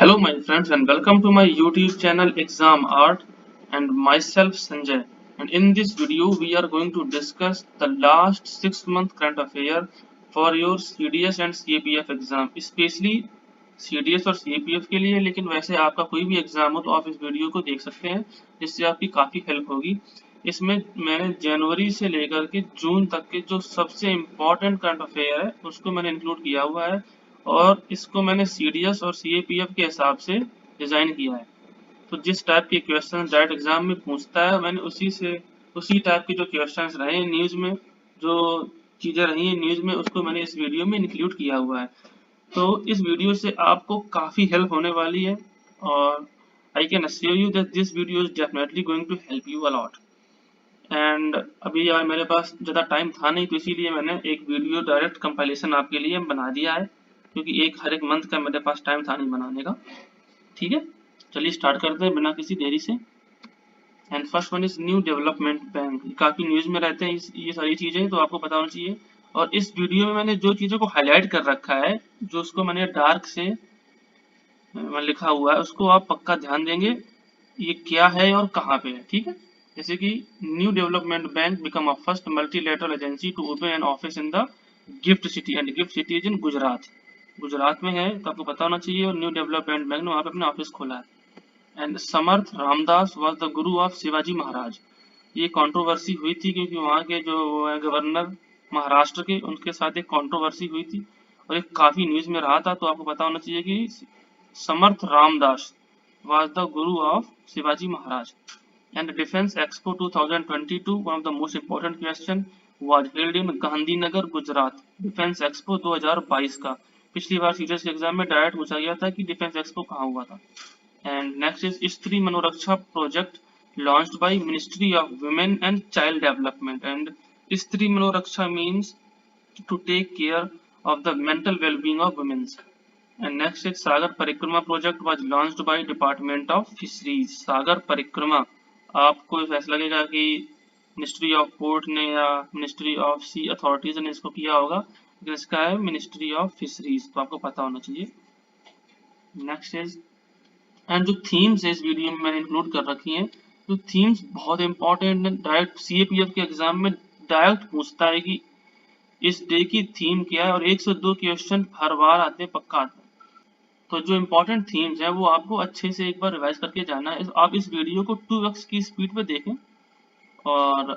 Hello my friends and welcome to my YouTube channel Exam Art and myself Sanjay. And in this video we are going to discuss the last 6 month current affair for your CDS and CAPF exam, especially CDS और CAPF के लिए। लेकिन वैसे आपका कोई भी exam हो तो आप इस वीडियो को देख सकते हैं, जिससे आपकी काफ़ी हेल्प होगी। इसमें मैंने जनवरी से लेकर के जून तक के जो सबसे इम्पोर्टेंट करंट अफेयर है उसको मैंने इंक्लूड किया हुआ है, और इसको मैंने CDS और CAPF के हिसाब से डिज़ाइन किया है। तो जिस टाइप के क्वेश्चन डायरेक्ट एग्जाम में पूछता है, मैंने उसी टाइप के जो क्वेश्चन रहे हैं न्यूज़ में, जो चीज़ें रही हैं न्यूज़ में, उसको मैंने इस वीडियो में इंक्लूड किया हुआ है। तो इस वीडियो से आपको काफ़ी हेल्प होने वाली है, और I can assure you that this video is definitely going to help you a lot. And अभी यार मेरे पास ज़्यादा टाइम था नहीं, तो इसीलिए मैंने एक वीडियो डायरेक्ट कंपाइलेशन आपके लिए बना दिया है, क्योंकि हर एक मंथ का मेरे पास टाइम था नहीं बनाने का। ठीक है, चलिए स्टार्ट करते हैं बिना किसी देरी से। And first one is new Development bank. काफ़ी न्यूज़ में रहते हैं ये सारी चीज़ें, तो आपको पता होना चाहिए। और इस वीडियो में मैंने जो चीज़ों को हाईलाइट कर रखा है, जो उसको मैंने डार्क से लिखा हुआ है, उसको आप पक्का ध्यान देंगे ये क्या है और कहाँ पे है। ठीक है, जैसे कि New Development Bank become a first multilateral agency to open an office in the GIFT City, and GIFT City is in Gujarat. Gujarat में है, तो आपको पता होना चाहिए। और न्यू डेवलपमेंट बैंक ने वहाँ पे अपना ऑफिस खोला है। And Samarth Ramdas was the Guru of Shivaji Maharaj. ये कंट्रोवर्सी हुई थी, क्योंकि वहाँ के जो गवर्नर महाराष्ट्र के, उनके साथ एक कंट्रोवर्सी हुई थी और एक काफ़ी न्यूज़ में रहा था। तो आपको पता होना चाहिए कि Samarth Ramdas was the guru of Shivaji Maharaj. And the Defense Expo 2022, one of the most important question, was held in Gandhinagar Gujarat. Defence expo 2022 का पिछली बार सीरियस के एग्जाम में डायरेक्ट पूछा गया था कि डिफेंस एक्सपो कहाँ हुआ था। And next is Stree Manoraksha project launched by ministry of women and child development. And Stree Manoraksha means to take care of the mental wellbeing of womens. And next is Sagar Parikrama project was launched by Department of Fisheries. सागर परिक्रमा, आपको ऐसा लगेगा कि ministry of port ने या ministry of C authorities ने इसको किया होगा, लेकिन इसका है मिनिस्ट्री ऑफ फिशरीज, तो आपको पता होना चाहिए। नेक्स्ट इज, एंड जो थीम्स है इस वीडियो में मैंने इंक्लूड कर रखी हैं। जो थीम्स बहुत इंपॉर्टेंट है, डायरेक्ट CAPF के एग्जाम में डायरेक्ट पूछता है कि इस डे की थीम क्या है, और 1 से 2 क्वेश्चन हर बार आते हैं, पक्का आते हैं। तो जो इम्पोर्टेंट थीम्स हैं वो आपको अच्छे से एक बार रिवाइज करके जाना है। आप इस वीडियो को 2x की स्पीड पे देखें और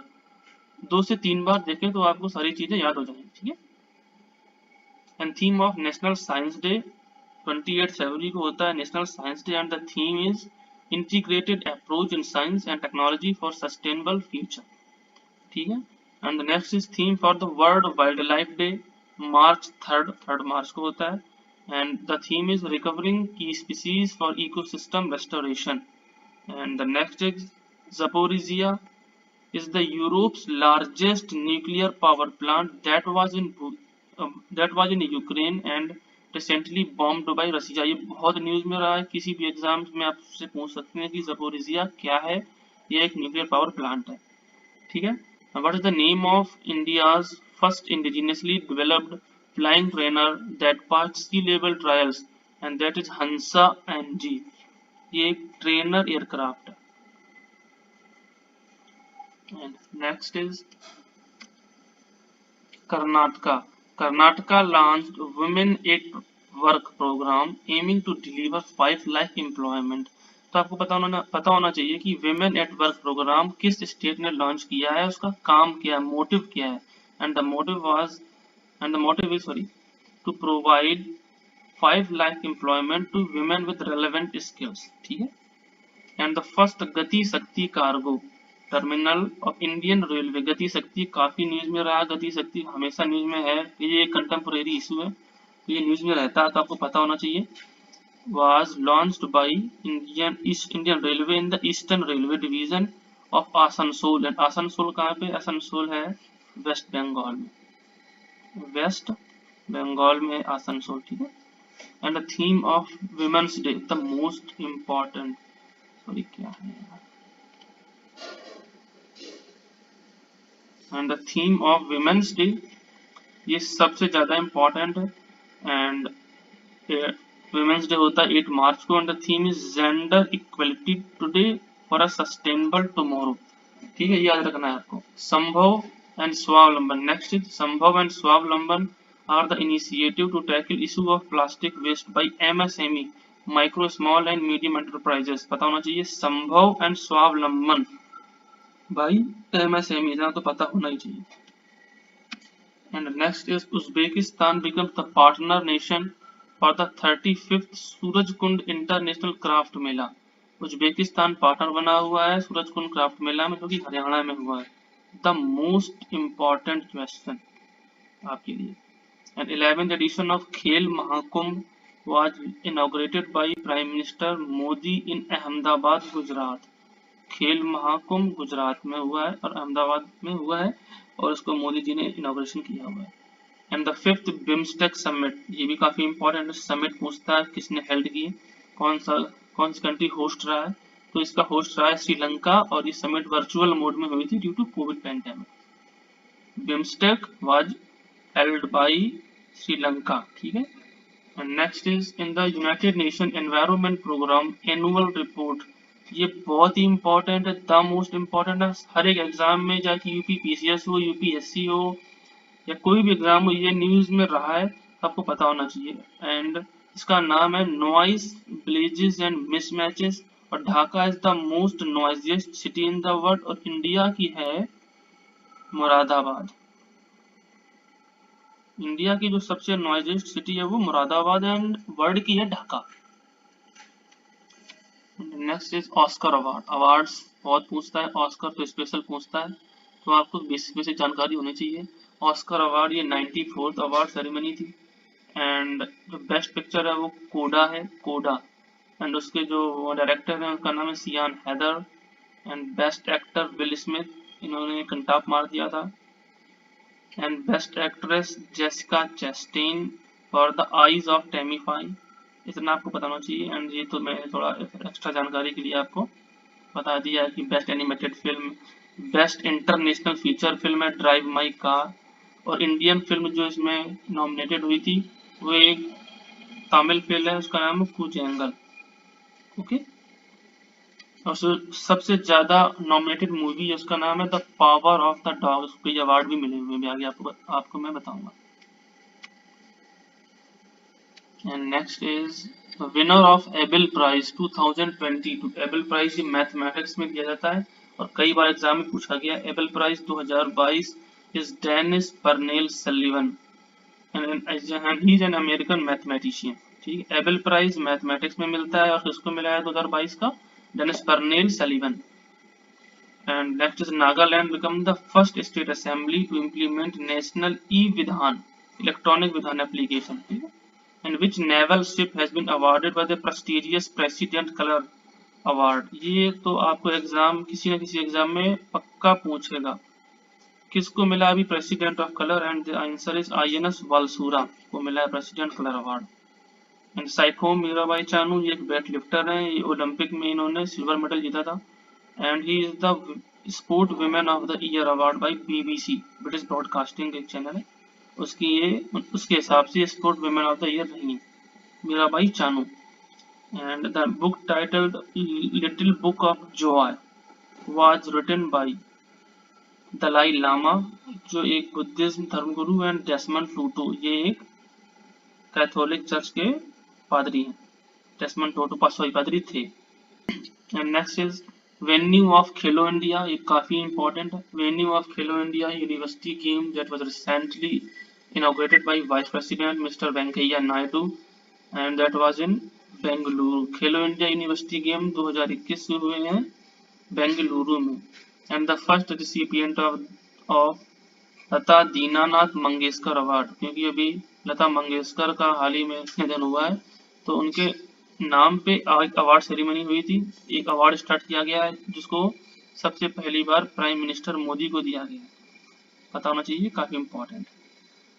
2 से 3 बार देखें, तो आपको सारी चीज़ें याद हो जाएंगी। ठीक है। And theme of national science day 28 फरवरी को होता है national science day, and the theme is integrated approach in science and technology for sustainable future. ठीक है। And the next is theme for the world wildlife day, March 3 मार्च को होता है। And the theme is recovering key species for ecosystem restoration. And the next is Zaporizhia is the Europe's largest nuclear power plant that was in Ukraine and recently bombed by Russia. ये बहुत news में रहा है, किसी भी exam में आपसे पूछ सकते हैं कि Zaporizhia क्या है। ये एक न्यूक्लियर पावर प्लांट है। ठीक है। What is the name of India's first indigenously developed flying trainer that passed sea level trials? And that is Hansa NG. ये एक ट्रेनर एयरक्राफ्ट है। And next is Karnataka. Karnataka launched Women at Work program aiming to deliver 5 lakh employment. तो आपको पता होना चाहिए कि Women at Work programme किस स्टेट ने लॉन्च किया है, उसका काम क्या है, मोटिव क्या है। And the motive is to provide 5 lakh employment to women with relevant skills। ठीक है। एंड द फर्स्ट गति शक्ति cargo terminal of Indian railway. गति शक्ति काफी न्यूज में रहा, गति शक्ति हमेशा न्यूज में है, ये एक कंटेम्पोरेरी इशू है, तो ये न्यूज में रहता है, तो आपको पता होना चाहिए। was launched by Indian Railway in the Eastern Railway Division of Asansol. And Asansol कहाँ पे, आसनसोल है वेस्ट बंगाल में, वेस्ट बंगाल में आसनसोल। ठीक है। And the theme of women's day, the most important, sorry क्या है यार, and the theme of women's day, ये सबसे ज्यादा इम्पोर्टेंट है। एंड वुमेन्स डे होता है 8 मार्च को and the theme is gender equality today for a sustainable tomorrow. ठीक है, याद रखना है आपको। Sambhav and Swavalamban, next is Sambhav and Swavalamban are the initiative to tackle issue of plastic waste by MSME micro small and medium enterprises. पता होना चाहिए संभव एंड स्वावलंबन बाय एमएसएमई, इतना तो पता होना ही चाहिए। And next is Uzbekistan becomes the partner nation for the 35th Surajkund international craft Mela. Uzbekistan partner बना हुआ है सूरजकुंड क्राफ्ट मेला में, जो कि हरियाणा में हुआ है। द मोस्ट इम्पॉर्टेंट क्वेश्चन आपके लिए। एंड 11th edition of खेल Mahakumbh was inaugurated by Prime Minister Modi in Ahmedabad Gujarat. खेल महाकुंभ गुजरात में हुआ है और अहमदाबाद में हुआ है और उसको मोदी जी ने इनॉग्रेशन किया हुआ है। And the 5th BIMSTEC summit, ये भी काफी इंपॉर्टेंट समिट पूछता है किसने हेल्ड की, कौन सी कंट्री होस्ट रहा है, तो इसका होस्ट रहा है श्रीलंका और ये समिट वर्चुअल मोड में हुई थी due to COVID pandemic. BIMSTEC was held by Sri Lanka, ठीक है। And next is in the United Nations Environment Program Annual Report, ये बहुत ही इंपॉर्टेंट है, द मोस्ट इम्पॉर्टेंट है हर एक एग्जाम में, चाहे यूपीपीसीएस हो यूपीएससी हो या कोई भी एग्जाम हो, ये न्यूज में रहा है, आपको पता होना चाहिए। एंड इसका नाम है नॉइस ब्लेजेस एंड मिसमैचेस, और Dhaka is the most noisiest city in the world, और इंडिया की है मुरादाबाद। इंडिया की जो सबसे नॉइजिएस्ट सिटी है वो मुरादाबाद एंड वर्ल्ड की है Dhaka. Next is Oscar award, awards बहुत पूछता है, ऑस्कर तो स्पेशल पूछता है, तो आपको बेसिक जानकारी होनी चाहिए। ऑस्कर अवार्ड ये 94th अवार्ड सेरेमनी थी। एंड जो बेस्ट पिक्चर है वो कोडा है, कोडा। एंड उसके जो डायरेक्टर हैं उनका नाम है Sian Heder. And best actor Will Smith, इन्होंने कंटाप मार दिया था। And best actress Jessica Chastain for the Eyes of Tammy Faye, इतना आपको पता होना चाहिए। एंड ये तो मैं थोड़ा एक्स्ट्रा जानकारी के लिए आपको बता दिया है कि best animated film, best international feature film है ड्राइव माई कार, और इंडियन फिल्म जो इसमें नॉमिनेटेड हुई थी वो एक तमिल फिल्म है, उसका नाम है कुचेंगल, ओके। और सबसे ज्यादा नॉमिनेटेड मूवी है उसका नाम है the power of the dog, उसको ये अवार्ड भी मिले हुए हैं, आगे आपको मैं बताऊंगा। And next is winner of Abel prize 2022। Abel Prize ये मैथमेटिक्स में दिया जाता है और कई बार एग्जाम में पूछा गया। Abel prize 2022 is Dennis Parnell Sullivan and he is an American mathematician, ठीक है। एबल प्राइज मैथमेटिक्स में मिलता है और किसको मिला है 2022 का, Dennis Parnell Sullivan. And next is Nagaland become the first state assembly to implement national e Vidhan electronic विधान एप्लीकेशन, ठीक है। And which naval ship has been awarded by the prestigious President Color Award। ये तो आपको एग्जाम किसी न किसी exam में पक्का पूछेगा, किसको मिला अभी president of colour, and the answer is INS Valsura को मिला है president colour award. And Saikhom Mirabai Chanu ये एक वेट लिफ्टर है, ये ओलंपिक में इन्होंने सिल्वर मेडल जीता था। And he is the sport women of the year award by BBC, British broadcasting एक चैनल है, उसकी ये उसके हिसाब से sport women of the year रही Mirabai Chanu. And the book titled little book of joy was written by Dalai Lama, जो एक बुद्धिज्म धर्मगुरु, एंड डेसमंड टूटू, ये एक कैथोलिक चर्च के पादरी हैं, डेसमंड टूटू पादरी थे। And next is venue of Khelo India, ये काफी इंपॉर्टेंट है। Venue of Khelo India university game that was recently inaugurated by Vice President Mr. Venkaiah Naidu and that was in Bengaluru. Khelo India university game 2021 में हुए हैं बेंगलुरु में। And the first recipient of Lata Dinanath Mangeshkar award, क्योंकि अभी लता मंगेशकर का हाल ही में निधन हुआ है, तो उनके नाम पे एक अवार्ड सेरेमनी हुई थी, एक अवार्ड स्टार्ट किया गया है जिसको सबसे पहली बार प्राइम मिनिस्टर मोदी को दिया गया, पता होना चाहिए, काफी important.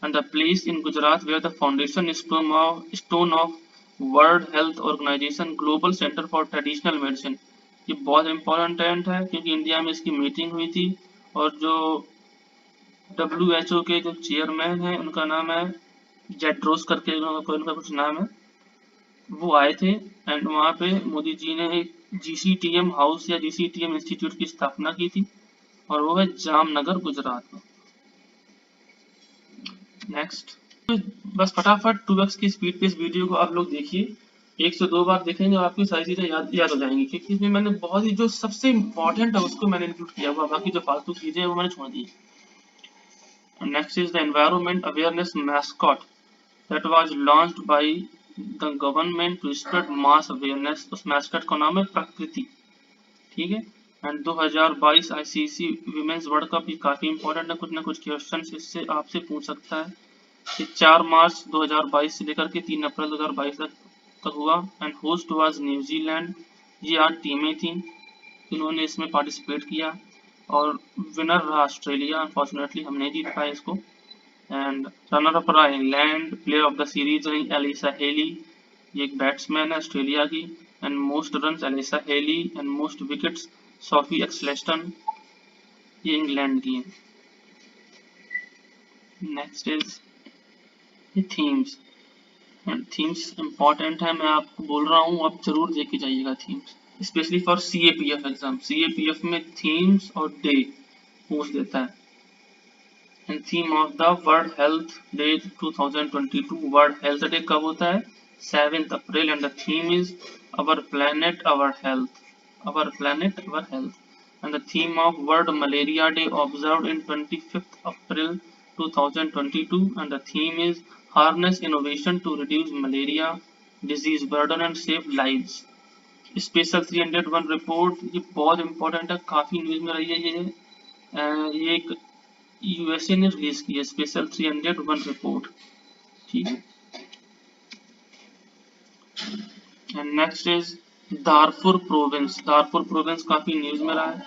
And the place in Gujarat where the foundation stone of World Health Organization Global Center for Traditional Medicine, ये बहुत इम्पोर्टेंट है क्योंकि इंडिया में इसकी मीटिंग हुई थी और जो WHO के जो चेयरमैन है उनका नाम है जेड्रोस करके, उनका कुछ नाम है, वो आए थे एंड वहाँ पे मोदी जी ने एक GCTM हाउस या GCTM इंस्टीट्यूट की स्थापना की थी और वो है जामनगर गुजरात में। नेक्स्ट, बस फटाफट 2x की स्पीड पे इस वीडियो को आप लोग देखिए, 1 से 2 बार देखेंगे और आपकी सारी चीजें याद हो जाएंगी, क्योंकि इसमें मैंने बहुत ही जो सबसे इम्पोर्टेंट है उसको मैंने इंक्लूड किया हुआ, बाकी जो फालतू चीजें हैं वो मैंने छोड़ दी। Next is the environment awareness mascot that was launched by the government to spread mass awareness। उस मैस्कट का नाम है प्रकृति, ठीक है। And 2022 ICC women's world cup, ये काफी इंपॉर्टेंट है, कुछ ना कुछ क्वेश्चन इससे आपसे पूछ सकता है। ये 4 मार्च 2022 से लेकर के 3 अप्रैल 2022 तक हुआ एंड होस्ट वाज न्यूजीलैंड। ये 8 टीमें थी जिन्होंने इसमें पार्टिसिपेट किया और विनर रहा ऑस्ट्रेलिया। अनफॉर्चुनेटली हम नहीं जीत पाए इसको। एंड रनर अप रहा England. Player of the series रही एलिसा हेली, ये एक बैट्समैन है ऑस्ट्रेलिया की। And most run Alyssa Healy and most wickets Sophie Ecclestone, ये इंग्लैंड की है। Next is themes. Themes important है, मैं आपको बोल रहा हूँ, आप जरूर देख के जाइएगा themes, specially for CAPF exam. CAPF में थीम्स और डे पूछ देता है। And theme of the world health day 2022, world health day कब होता है? 7 April. And the theme is our planet our health, our planet our health. And the theme of world malaria day observed in 25 April 2022। And the theme is harness innovation to reduce malaria disease burden and save lives. Special 301 report, ये बहुत important है, काफी news में रही है ये एक USA ने रिलीज की है, स्पेशल 301 रिपोर्ट, ठीक है। And next is Darfur province. Darfur province काफी न्यूज में रहा है।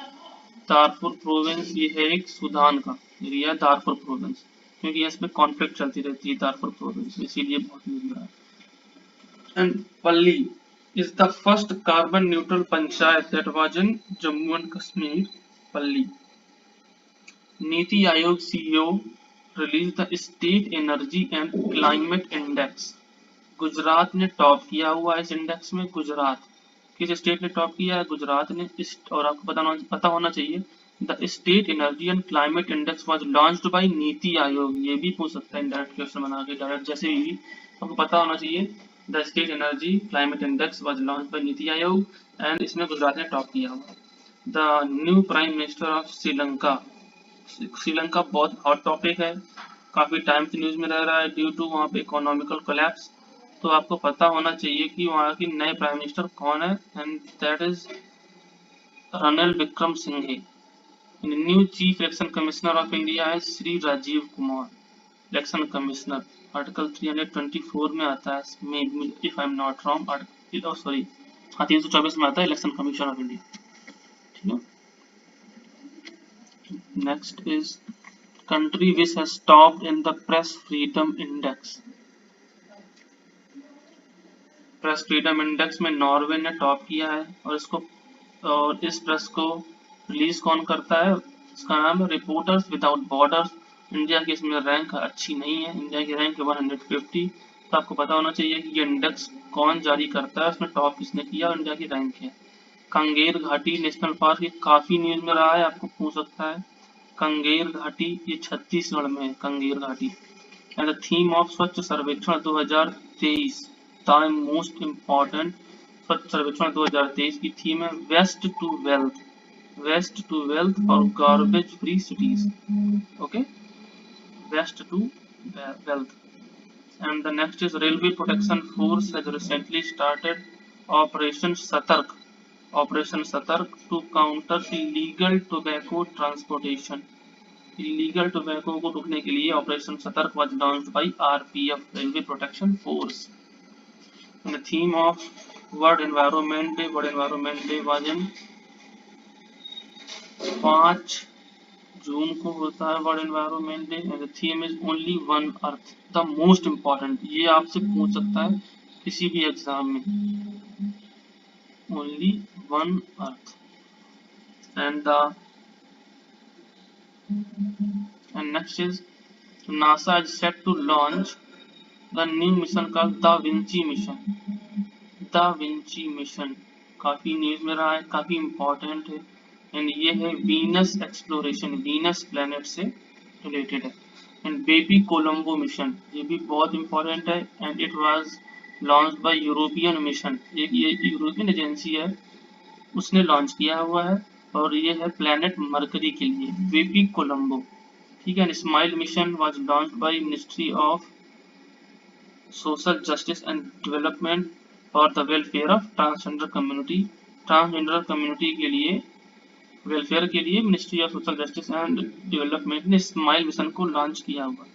दारफुर प्रोविंस ये है एक सूडान का एरिया, दारफुर प्रोविंस, क्योंकि इसमें कॉन्फ्लिक्ट चलती रहती है दारफुर प्रोविंस, इसीलिए बहुत न्यूज में रहा है। एंड पल्ली is the first carbon neutral panchayat that was in Jammu and Kashmir, Palli। NITI Aayog CEO release the state energy and climate index. Gujarat ने टॉप किया हुआ है इस इंडेक्स में। गुजरात किस स्टेट ने टॉप किया है? गुजरात ने। और आपको पता होना चाहिए the state energy and climate index was launched bye NITI Aayog. ये भी पूछ सकता है डायरेक्ट क्वेश्चन बना के, डायरेक्ट जैसे भी आपको पता होना चाहिए the state energy climate index was launched bye NITI Aayog and इसमें गुजरात ने टॉप किया हुआ है। The new prime minister of Sri Lanka. Sri Lanka बहुत हॉट टॉपिक है, काफी टाइम से न्यूज में रह रहा है ड्यू टू वहाँ पे इकोनॉमिकल कोलैप्स। तो आपको पता होना चाहिए कि वहाँ की नए प्राइम मिनिस्टर कौन है and that is Ranil Wickremesinghe. New chief election commissioner of India है Shri Rajiv Kumar, election commissioner. Article 324 में आता है, if I am not wrong, sorry हाँ 324 में आता है इलेक्शन कमीशन ऑफ इंडिया, ठीक है। Next is country which has topped in the press freedom index। Press freedom index में नॉर्वे ने टॉप किया है और इस प्रेस को रिलीज कौन करता है? इसका नाम है रिपोर्टर्स विदाउट बॉर्डर्स। इंडिया की इसमें रैंक अच्छी नहीं है, इंडिया की रैंक है 150। तो आपको पता होना चाहिए कि ये इंडेक्स कौन जारी करता है, उसमें टॉप किसने किया और इंडिया की रैंक है। कंगेर घाटी नेशनल पार्क, ये काफी न्यूज में रहा है, आपको पूछ सकता है। कंगेर घाटी ये छत्तीसगढ़ में है, कंगेर घाटी। एंड द थीम ऑफ स्वच्छ सर्वेक्षण 2023, द मोस्ट इम्पोर्टेंट स्वच्छ सर्वेक्षण 2023 की थीम है waste to wealth, waste to wealth और garbage free cities, okay, waste to wealth. And the next is railway protection force has recently started operation Satark, operation Satark to counter illegal tobacco transportation. Illegal tobacco को रोकने के लिए operation Satark was launched by RPF, railway protection force. And the theme of world environment day, world environment day was in 5 जून को होता है world environment day. And the theme is only one earth, the most important, ये आपसे पूछ सकता है किसी भी एग्जाम में, only one earth. And next is NASA is set to launch the new mission called Da Vinci mission। Da Vinci mission, काफी news में रहा है, काफी इम्पोर्टेंट है। एंड ये है वीनस एक्सप्लोरेशन, वीनस प्लेनेट से रिलेटेड है। एंड बेबी कोलंबो मिशन, ये भी बहुत इम्पोर्टेंट है। And it was launch bye European mission, ये यूरोपियन एजेंसी है, उसने लॉन्च किया हुआ है। और ये है प्लेनेट मरकरी के लिए, बेबी कोलंबो। ठीक है। SMILE mission was launch by ministry of Social Justice and Development for the welfare of transgender community. Transgender community के लिए वेलफेयर के लिए Ministry of Social Justice and Development ने स्माइल मिशन को लॉन्च किया हुआ।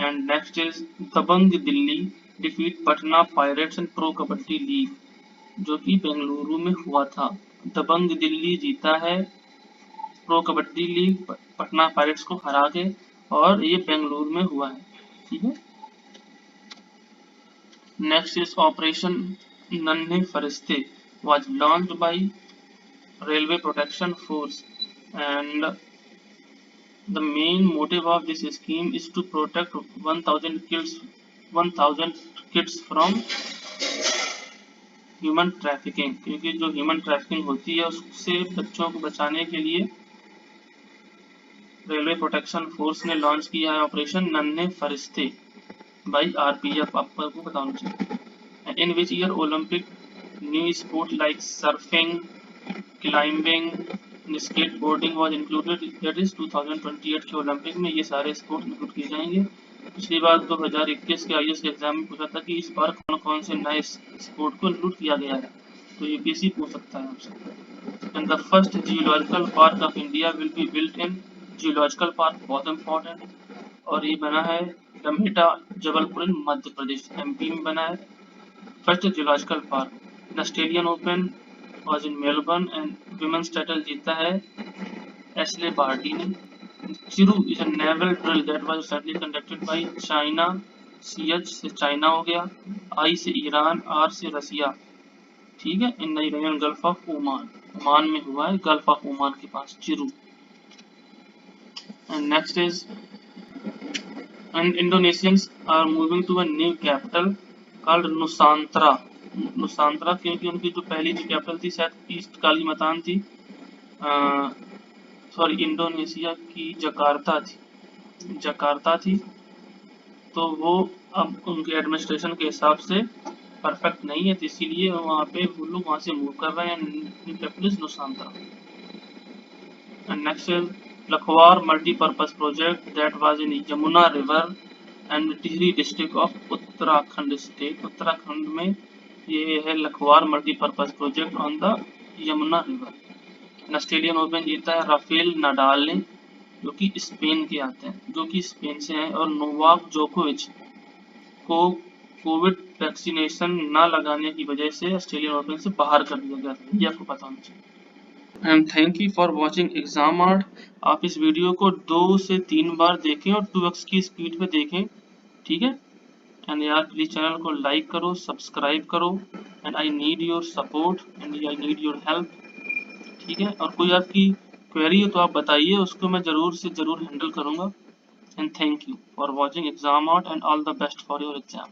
And next is Dabang Delhi defeat Patna Pirates and Pro Kabaddi League, जो कि बेंगलुरु में हुआ था। दबंग दिल्ली जीता है pro Kabaddi league Patna pirates को हरा के, और ये बेंगलुरु में हुआ है। ठीक है। नेक्स्ट इज ऑपरेशन नन्हे फरिश्ते was launched by Railway Protection Force, and the main motive of this scheme is to protect 1000 kids from human trafficking, क्योंकि जो ह्यूमन ट्रैफिकिंग होती है उससे बच्चों को बचाने के लिए रेलवे प्रोटेक्शन फोर्स ने लॉन्च किया है ऑपरेशन नन्हे फरिश्ते बाई आरपीएफ, आपको बताना चाहिए। In which year olympic new sport like surfing, climbing, skateboarding was included, that is 2028 के ओलंपिक में ये सारे स्पोर्ट इंक्लूड किए जाएंगे। पिछली बार 2021 के आईएएस के एग्जाम में पूछा था कि इस बार कौन कौन से नए स्पोर्ट को इंक्लूड किया गया है, तो यूपीएससी पूछ सकता है आपसे। And the first geological park of India will be built in, geological park बहुत इंपॉर्टेंट, और ये बना है डमेटा जबलपुर इन मध्य प्रदेश, एमपी में बना है first geological park. Australian open was in Melbourne and women's title जीता है एशले बार्टी ने। चिरू is a naval drill that was recently conducted by China, CH से चाइना हो गया, I से ईरान, R से रसिया। ठीक है। In the Iranian gulf of Oman, Oman में हुआ है, गल्फ ऑफ ओमान के पास चिरू। And next is and Indonesians are moving to a new capital called Nusantara। नुसांतरा क्योंकि उनकी जो पहली जो कैपिटल थी शायद ईस्ट कालीमतान थी, सॉरी इंडोनेशिया की जकार्ता थी, तो वो अब उनके एडमिनिस्ट्रेशन के हिसाब से परफेक्ट नहीं है, तो इसीलिए वहाँ पे वो लोग वहाँ से मूव कर रहे हैं। New capital is Nusantara. And next is Lakhwar multipurpose project that was in Yamuna river and Tehri district of Uttarakhand state. Uttarakhand में ये है Lakhwar multipurpose project on the Yamuna river. Australian open जीता है राफेल नडाल ने, जो कि स्पेन के आते हैं, जो कि स्पेन से हैं, और नोवाक जोकोविच को कोविड वैक्सीनेशन न लगाने की वजह से ऑस्ट्रेलियन ओपन से बाहर कर दिया गया, ये आपको पता होना चाहिए। And thank you for watching exam art. आप इस वीडियो को 2 से 3 बार देखें और 2x की स्पीड पे देखें। ठीक है। एंड यार प्लीज चैनल को लाइक करो, सब्सक्राइब करो, and I need your support and I need your help. ठीक है। और कोई आपकी क्वेरी हो तो आप बताइए, उसको मैं जरूर से जरूर हैंडल करूंगा। And thank you for watching exam out and all the best for your exam.